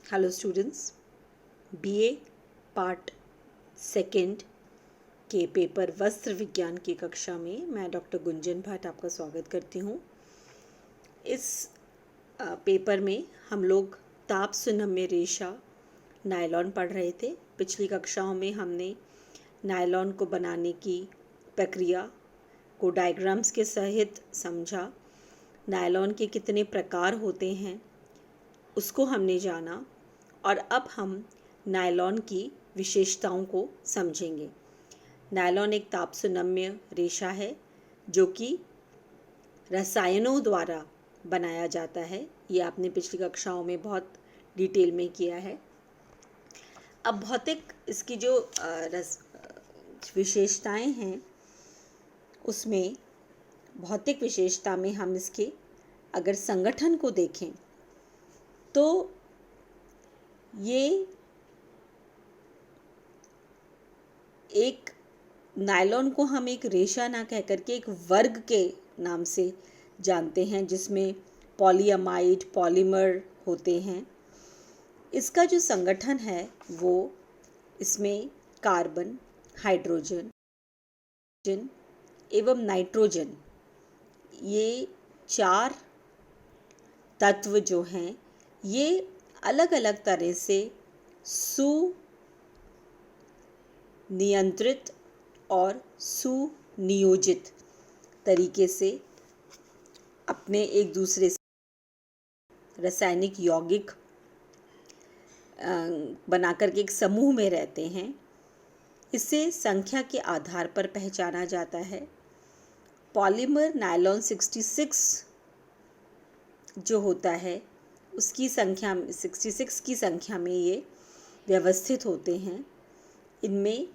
Hello students, BA part second के paper वस्त्र विज्ञान की कक्षा में मैं डॉक्टर गुंजन भट्ट आपका स्वागत करती हूँ। इस पेपर में हम लोग ताप सुनम्य रेशा नायलॉन पढ़ रहे थे। पिछली कक्षाओं में हमने नायलॉन को बनाने की प्रक्रिया को डायग्राम्स के सहित समझा। नायलॉन के कितने प्रकार होते हैं उसको हमने जाना और अब हम नायलॉन की विशेषताओं को समझेंगे। नायलॉन एक ताप सुनम्य रेशा है जो कि रसायनों द्वारा बनाया जाता है। ये आपने पिछली कक्षाओं में बहुत डिटेल में किया है। अब भौतिक इसकी जो विशेषताएं हैं उसमें भौतिक विशेषता में हम इसके अगर संगठन को देखें तो ये एक नायलॉन को हम एक रेशा ना कह करके एक वर्ग के नाम से जानते हैं जिसमें पॉलीअमाइड पॉलीमर होते हैं। इसका जो संगठन है वो इसमें कार्बन, हाइड्रोजन एवं नाइट्रोजन ये चार तत्व जो हैं ये अलग अलग तरह से सुनियंत्रित और सुनियोजित तरीके से अपने एक दूसरे से रासायनिक यौगिक बनाकर के एक समूह में रहते हैं। इसे संख्या के आधार पर पहचाना जाता है। पॉलीमर नायलॉन 66 जो होता है उसकी संख्या 66 की संख्या में ये व्यवस्थित होते हैं। इनमें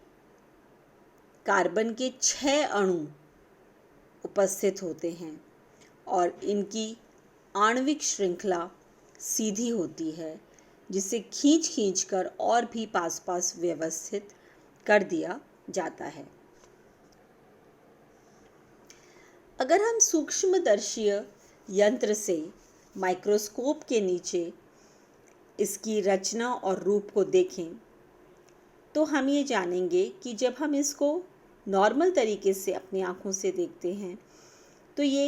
कार्बन के 6 अणु उपस्थित होते हैं और इनकी आणविक श्रृंखला सीधी होती है जिसे खींच कर और भी पास व्यवस्थित कर दिया जाता है। अगर हम सूक्ष्मदर्शीय यंत्र से माइक्रोस्कोप के नीचे इसकी रचना और रूप को देखें तो हम ये जानेंगे कि जब हम इसको नॉर्मल तरीके से अपनी आँखों से देखते हैं तो ये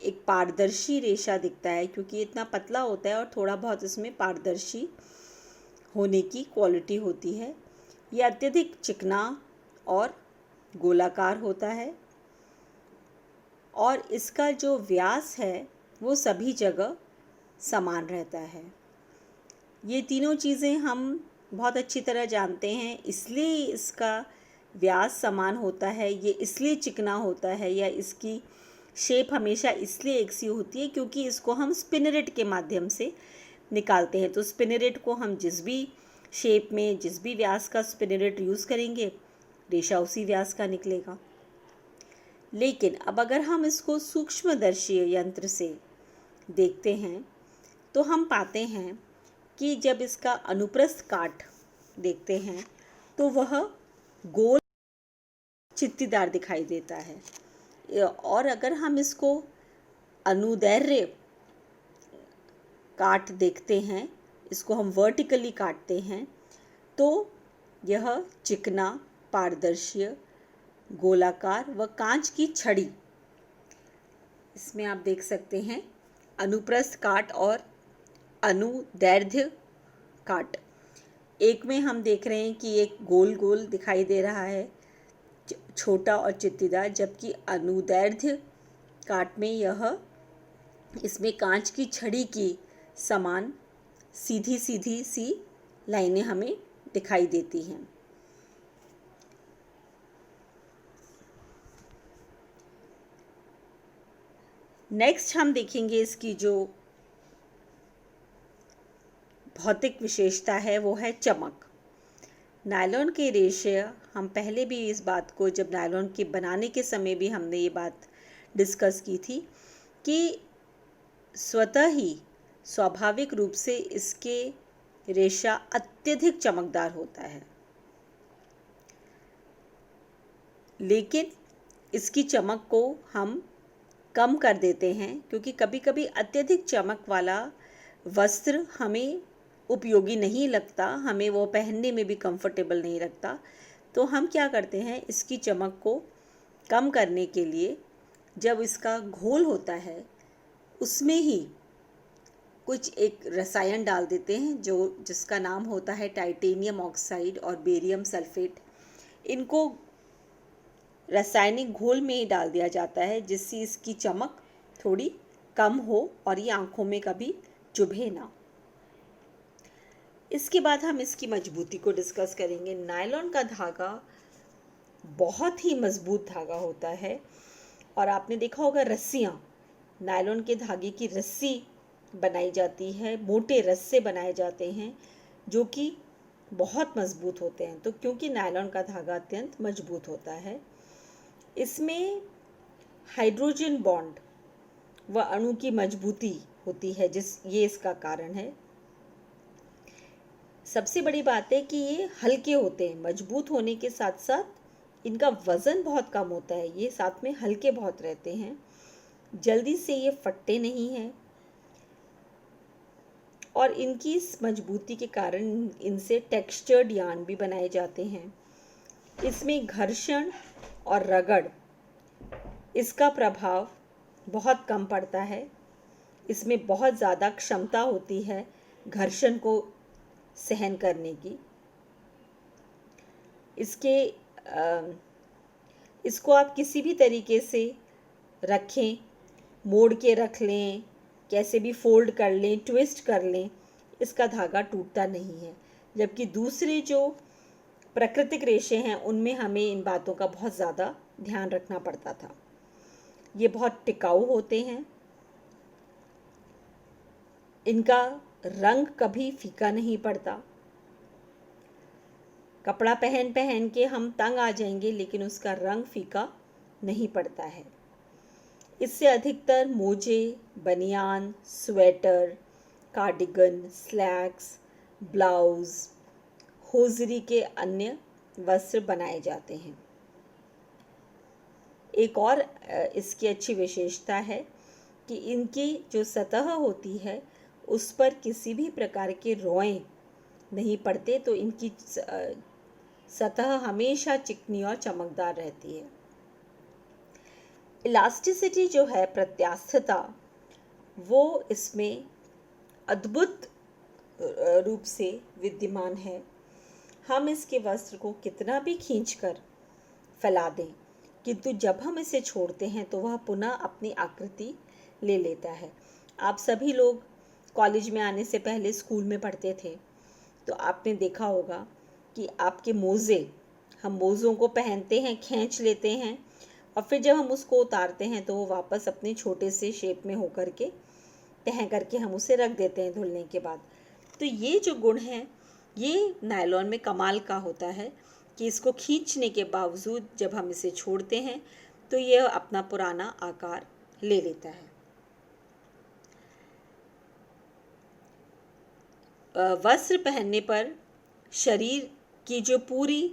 एक पारदर्शी रेशा दिखता है क्योंकि इतना पतला होता है और थोड़ा बहुत इसमें पारदर्शी होने की क्वालिटी होती है। ये अत्यधिक चिकना और गोलाकार होता है और इसका जो व्यास है वो सभी जगह समान रहता है। ये तीनों चीज़ें हम बहुत अच्छी तरह जानते हैं, इसलिए इसका व्यास समान होता है, ये इसलिए चिकना होता है या इसकी शेप हमेशा इसलिए एक सी होती है क्योंकि इसको हम स्पिनरेट के माध्यम से निकालते हैं। तो स्पिनरेट को हम जिस भी शेप में जिस भी व्यास का स्पिनरेट यूज़ करेंगे रेशा उसी व्यास का निकलेगा। लेकिन अब अगर हम इसको सूक्ष्मदर्शीय यंत्र से देखते हैं तो हम पाते हैं कि जब इसका अनुप्रस्थ काट देखते हैं तो वह गोल चित्तीदार दिखाई देता है और अगर हम इसको अनुदैर्ध्य काट देखते हैं, इसको हम वर्टिकली काटते हैं तो यह चिकना, पारदर्शी, गोलाकार व कांच की छड़ी। इसमें आप देख सकते हैं अनुप्रस्थ काट और अनुदैर्ध्य काट। एक में हम देख रहे हैं कि एक गोल गोल दिखाई दे रहा है, छोटा और चित्तीदार, जबकि अनुदैर्ध्य काट में यह इसमें कांच की छड़ी की समान सीधी सी लाइनें हमें दिखाई देती हैं। नेक्स्ट हम देखेंगे इसकी जो भौतिक विशेषता है वो है चमक। नायलॉन के रेशे, हम पहले भी इस बात को जब नायलॉन के बनाने के समय भी हमने ये बात डिस्कस की थी कि स्वतः ही स्वाभाविक रूप से इसके रेशा अत्यधिक चमकदार होता है, लेकिन इसकी चमक को हम कम कर देते हैं क्योंकि कभी कभी अत्यधिक चमक वाला वस्त्र हमें उपयोगी नहीं लगता, हमें वो पहनने में भी कंफर्टेबल नहीं लगता, तो हम क्या करते हैं, इसकी चमक को कम करने के लिए जब इसका घोल होता है उसमें ही कुछ एक रसायन डाल देते हैं जिसका नाम होता है टाइटेनियम ऑक्साइड और बेरियम सल्फेट। इनको रासायनिक घोल में ही डाल दिया जाता है जिससे इसकी चमक थोड़ी कम हो और ये आंखों में कभी चुभे ना। इसके बाद हम इसकी मजबूती को डिस्कस करेंगे। नायलॉन का धागा बहुत ही मजबूत धागा होता है और आपने देखा होगा रस्सियाँ, नायलॉन के धागे की रस्सी बनाई जाती है, मोटे रस्से बनाए जाते हैं जो कि बहुत मजबूत होते हैं। तो क्योंकि नायलॉन का धागा अत्यंत मजबूत होता है, इसमें हाइड्रोजन बॉन्ड व अणु की मजबूती होती है ये इसका कारण है। सबसे बड़ी बात है कि ये हल्के होते हैं, मजबूत होने के साथ साथ इनका वज़न बहुत कम होता है, ये साथ में हल्के बहुत रहते हैं, जल्दी से ये फटते नहीं हैं और इनकी इस मजबूती के कारण इनसे टेक्सचर्ड यार्न भी बनाए जाते हैं। इसमें घर्षण और रगड़ इसका प्रभाव बहुत कम पड़ता है, इसमें बहुत ज़्यादा क्षमता होती है घर्षण को सहन करने की। इसको आप किसी भी तरीके से रखें, मोड़ के रख लें, कैसे भी फोल्ड कर लें, ट्विस्ट कर लें, इसका धागा टूटता नहीं है। जबकि दूसरे जो प्राकृतिक रेशे हैं उनमें हमें इन बातों का बहुत ज़्यादा ध्यान रखना पड़ता था। ये बहुत टिकाऊ होते हैं, इनका रंग कभी फीका नहीं पड़ता। कपड़ा पहन पहन के हम तंग आ जाएंगे लेकिन उसका रंग फीका नहीं पड़ता है। इससे अधिकतर मोजे, बनियान, sweater, cardigan, slacks, blouse, hosiery के अन्य वस्त्र बनाए जाते हैं। एक और इसकी अच्छी विशेषता है कि इनकी जो सतह होती है उस पर किसी भी प्रकार के रोएं नहीं पड़ते, तो इनकी सतह हमेशा चिकनी और चमकदार रहती है। इलास्टिसिटी जो है, प्रत्यास्थता, वो इसमें अद्भुत रूप से विद्यमान है। हम इसके वस्त्र को कितना भी खींचकर फैला दें किंतु जब हम इसे छोड़ते हैं तो वह पुनः अपनी आकृति ले लेता है। आप सभी लोग कॉलेज में आने से पहले स्कूल में पढ़ते थे तो आपने देखा होगा कि आपके मोज़े, हम मोज़ों को पहनते हैं, खींच लेते हैं और फिर जब हम उसको उतारते हैं तो वो वापस अपने छोटे से शेप में होकर के तह करके हम उसे रख देते हैं धुलने के बाद। तो ये जो गुण है ये नायलॉन में कमाल का होता है कि इसको खींचने के बावजूद जब हम इसे छोड़ते हैं तो यह अपना पुराना आकार ले लेता है। वस्त्र पहनने पर शरीर की जो पूरी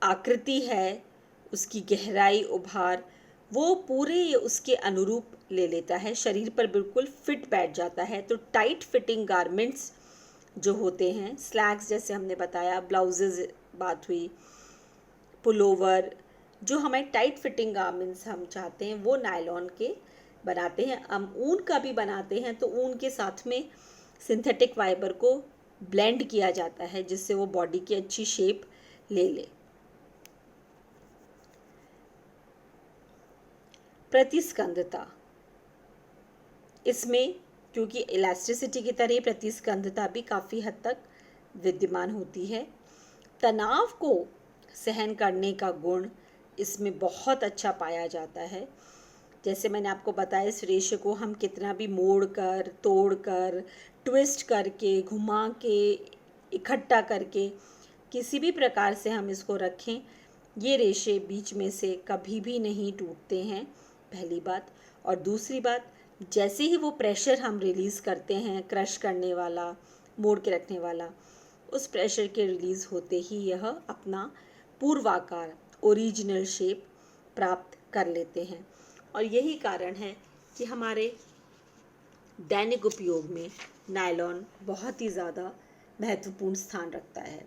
आकृति है, उसकी गहराई, उभार, वो पूरे उसके अनुरूप ले लेता है, शरीर पर बिल्कुल फिट बैठ जाता है। तो टाइट फिटिंग गारमेंट्स जो होते हैं, स्लैक्स जैसे हमने बताया, ब्लाउजेज बात हुई, पुलोवर, जो हमें टाइट फिटिंग गारमेंट्स हम चाहते हैं वो नायलॉन के बनाते हैं। हम ऊन का भी बनाते हैं तो ऊन के साथ में सिंथेटिक फाइबर को ब्लेंड किया जाता है जिससे वो बॉडी की अच्छी शेप ले ले। प्रतिस्कंदता, इसमें क्योंकि इलास्टिसिटी की तरह प्रतिस्कंदता भी काफ़ी हद तक विद्यमान होती है। तनाव को सहन करने का गुण इसमें बहुत अच्छा पाया जाता है। जैसे मैंने आपको बताया, इस रेशे को हम कितना भी मोड़ कर, तोड़ कर, ट्विस्ट करके, घुमा के, इकट्ठा करके, किसी भी प्रकार से हम इसको रखें, ये रेशे बीच में से कभी भी नहीं टूटते हैं, पहली बात। और दूसरी बात, जैसे ही वो प्रेशर हम रिलीज़ करते हैं, क्रश करने वाला, मोड़ के रखने वाला, उस प्रेशर के रिलीज़ होते ही यह अपना पूर्वाकार, ओरिजिनल शेप प्राप्त कर लेते हैं। और यही कारण है कि हमारे दैनिक उपयोग में नायलॉन बहुत ही ज़्यादा महत्वपूर्ण स्थान रखता है।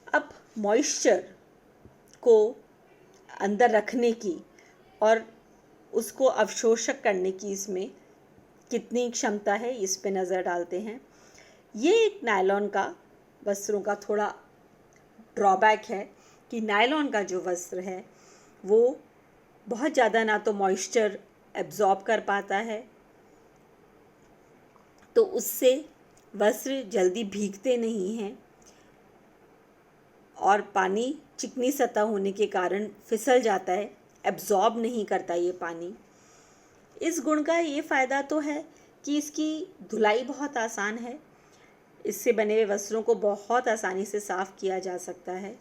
अब मॉइस्चर को अंदर रखने की और उसको अवशोषक करने की इसमें कितनी क्षमता है, इस पे नज़र डालते हैं। ये एक नायलॉन का वस्त्रों का थोड़ा ड्रॉबैक है कि नायलॉन का जो वस्त्र है वो बहुत ज़्यादा ना तो मॉइस्चर एब्जॉर्ब कर पाता है, तो उससे वस्त्र जल्दी भीगते नहीं हैं और पानी चिकनी सतह होने के कारण फिसल जाता है, एब्जॉर्ब नहीं करता ये पानी। इस गुण का ये फ़ायदा तो है कि इसकी धुलाई बहुत आसान है, इससे बने हुए वस्त्रों को बहुत आसानी से साफ़ किया जा सकता है।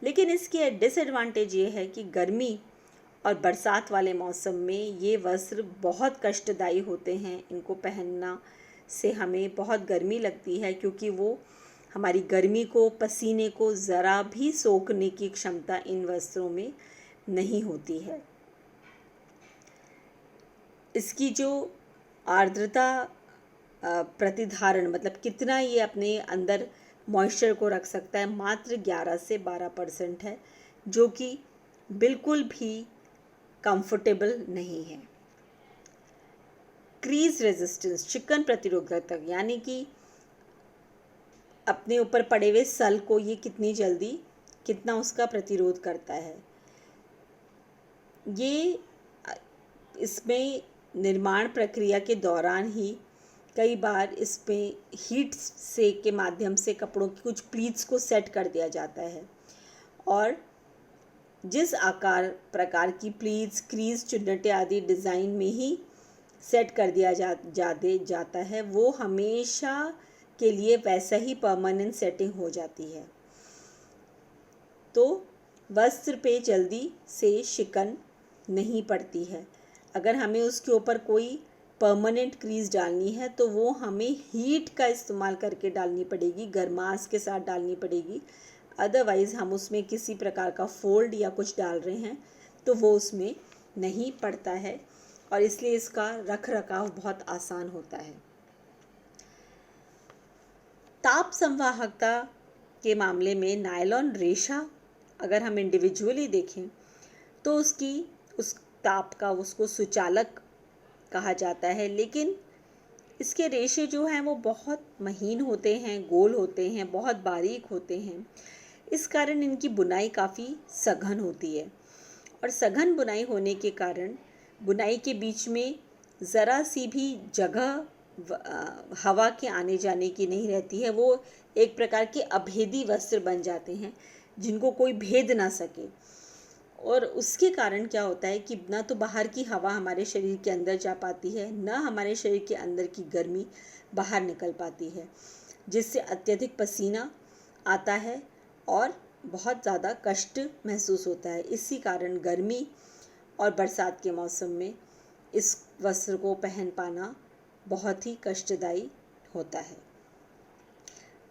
लेकिन इसकी डिसएडवांटेज ये है कि गर्मी और बरसात वाले मौसम में ये वस्त्र बहुत कष्टदायी होते हैं। इनको पहनना से हमें बहुत गर्मी लगती है, क्योंकि वो हमारी गर्मी को, पसीने को ज़रा भी सोखने की क्षमता इन वस्त्रों में नहीं होती है। इसकी जो आर्द्रता प्रतिधारण, मतलब कितना ये अपने अंदर मॉइस्चर को रख सकता है, मात्र 11 से 12% है, जो कि बिल्कुल भी कंफर्टेबल नहीं है। क्रीज रेजिस्टेंस, चिकन प्रतिरोधकता, यानी कि अपने ऊपर पड़े हुए सल को ये कितना उसका प्रतिरोध करता है। ये इसमें निर्माण प्रक्रिया के दौरान ही कई बार इसमें हीट से के माध्यम से कपड़ों की कुछ प्लीट्स को सेट कर दिया जाता है, और जिस आकार प्रकार की प्लीट्स, क्रीज, चुन्नटे आदि डिज़ाइन में ही सेट कर दिया जाता है, वो हमेशा के लिए वैसा ही परमानेंट सेटिंग हो जाती है, तो वस्त्र पे जल्दी से शिकन नहीं पड़ती है। अगर हमें उसके ऊपर कोई परमानेंट क्रीज डालनी है तो वो हमें हीट का इस्तेमाल करके डालनी पड़ेगी, गर्माश के साथ डालनी पड़ेगी। अदरवाइज़ हम उसमें किसी प्रकार का फोल्ड या कुछ डाल रहे हैं तो वो उसमें नहीं पड़ता है, और इसलिए इसका रख रखाव बहुत आसान होता है। ताप संवाहकता के मामले में नायलॉन रेशा अगर हम इंडिविजुअली देखें तो उस ताप का उसको सुचालक कहा जाता है, लेकिन इसके रेशे जो हैं वो बहुत महीन होते हैं, गोल होते हैं, बहुत बारीक होते हैं। इस कारण इनकी बुनाई काफ़ी सघन होती है, और सघन बुनाई होने के कारण बुनाई के बीच में ज़रा सी भी जगह हवा के आने जाने की नहीं रहती है। वो एक प्रकार के अभेदी वस्त्र बन जाते हैं जिनको कोई भेद ना सके, और उसके कारण क्या होता है कि ना तो बाहर की हवा हमारे शरीर के अंदर जा पाती है, ना हमारे शरीर के अंदर की गर्मी बाहर निकल पाती है, जिससे अत्यधिक पसीना आता है और बहुत ज़्यादा कष्ट महसूस होता है। इसी कारण गर्मी और बरसात के मौसम में इस वस्त्र को पहन पाना बहुत ही कष्टदायी होता है।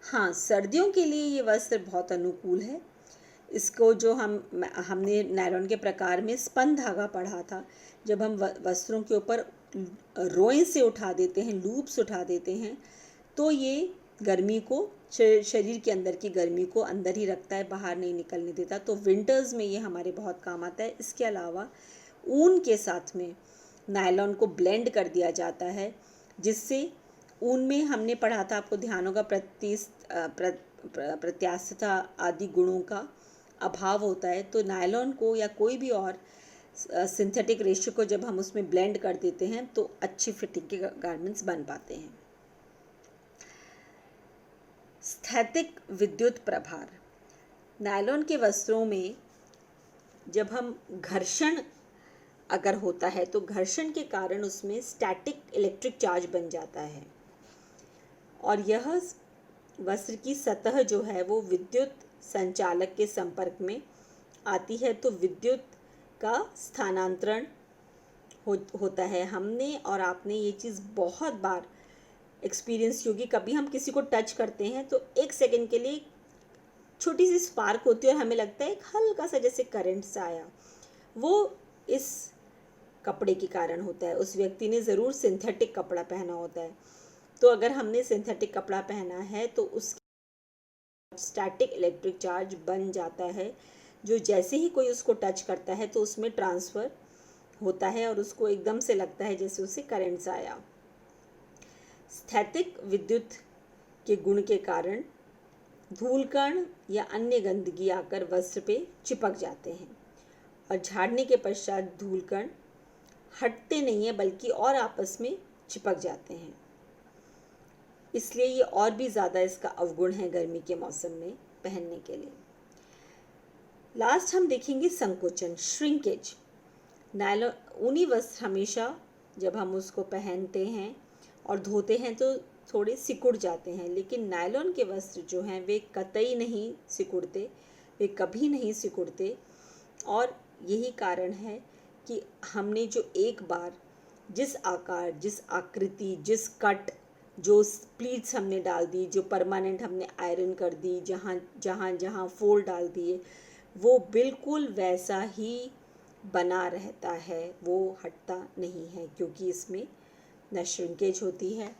हाँ, सर्दियों के लिए ये वस्त्र बहुत अनुकूल है। इसको जो हमने नायलॉन के प्रकार में स्पन धागा पढ़ा था, जब हम वस्त्रों के ऊपर रोएं से उठा देते हैं, लूप्स उठा देते हैं, तो ये गर्मी को, शरीर के अंदर की गर्मी को अंदर ही रखता है, बाहर नहीं निकलने देता, तो विंटर्स में ये हमारे बहुत काम आता है। इसके अलावा ऊन के साथ में नायलॉन को ब्लेंड कर दिया जाता है, जिससे ऊन में हमने पढ़ा था, आपको ध्यान होगा, प्रत्यास्थता आदि गुणों का अभाव होता है। तो नायलॉन को या कोई भी और सिंथेटिक रेशे को जब हम उसमें ब्लेंड कर देते हैं तो अच्छी फिटिंग के गारमेंट्स बन पाते हैं। स्थैतिक विद्युत प्रभार, नायलॉन के वस्त्रों में जब हम घर्षण अगर होता है तो घर्षण के कारण उसमें स्टैटिक इलेक्ट्रिक चार्ज बन जाता है, और यह वस्त्र की सतह जो है वो विद्युत संचालक के संपर्क में आती है, तो विद्युत का स्थानांतरण होता है। हमने और आपने ये चीज़ बहुत बार एक्सपीरियंस की होगी। कभी हम किसी को टच करते हैं तो एक सेकंड के लिए छोटी सी स्पार्क होती है और हमें लगता है एक हल्का सा जैसे करंट सा आया। वो इस कपड़े के कारण होता है, उस व्यक्ति ने ज़रूर सिंथेटिक कपड़ा पहना होता है। तो अगर हमने सिंथेटिक कपड़ा पहना है तो उसका स्टैटिक इलेक्ट्रिक चार्ज बन जाता है, जो जैसे ही कोई उसको टच करता है तो उसमें ट्रांसफ़र होता है और उसको एकदम से लगता है जैसे उसे करंट आया। स्थैतिक विद्युत के गुण के कारण धूलकण या अन्य गंदगी आकर वस्त्र पे चिपक जाते हैं और झाड़ने के पश्चात धूलकण हटते नहीं है बल्कि और आपस में चिपक जाते हैं। इसलिए ये और भी ज़्यादा इसका अवगुण है गर्मी के मौसम में पहनने के लिए। लास्ट हम देखेंगे संकोचन, श्रिंकेज। नायलॉन ऊनी वस्त्र हमेशा जब हम उसको पहनते हैं और धोते हैं तो थोड़े सिकुड़ जाते हैं, लेकिन नायलॉन के वस्त्र जो हैं वे कतई नहीं सिकुड़ते, वे कभी नहीं सिकुड़ते। और यही कारण है कि हमने जो एक बार जिस आकार, जिस आकृति, जिस कट, जो प्लीट्स हमने डाल दी, जो परमानेंट हमने आयरन कर दी, जहाँ जहाँ जहाँ फोल्ड डाल दिए, वो बिल्कुल वैसा ही बना रहता है, वो हटता नहीं है, क्योंकि इसमें न श्रिंकेज होती है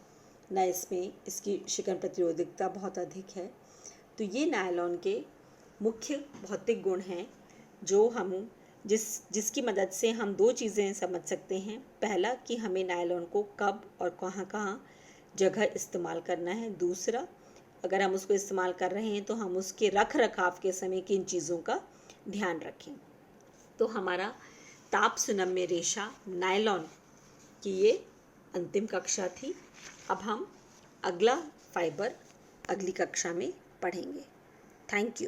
न इसमें इसकी शिकन प्रतिरोधकता बहुत अधिक है। तो ये नायलॉन के मुख्य भौतिक गुण हैं जो हम जिसकी मदद से हम दो चीज़ें समझ सकते हैं। पहला कि हमें नायलॉन को कब और कहाँ कहाँ जगह इस्तेमाल करना है। दूसरा, अगर हम उसको इस्तेमाल कर रहे हैं तो हम उसके रख रखाव के समय किन चीज़ों का ध्यान रखें। तो हमारा ताप सुनम्य रेशा नायलॉन की ये अंतिम कक्षा थी। अब हम अगला फाइबर अगली कक्षा में पढ़ेंगे। Thank you.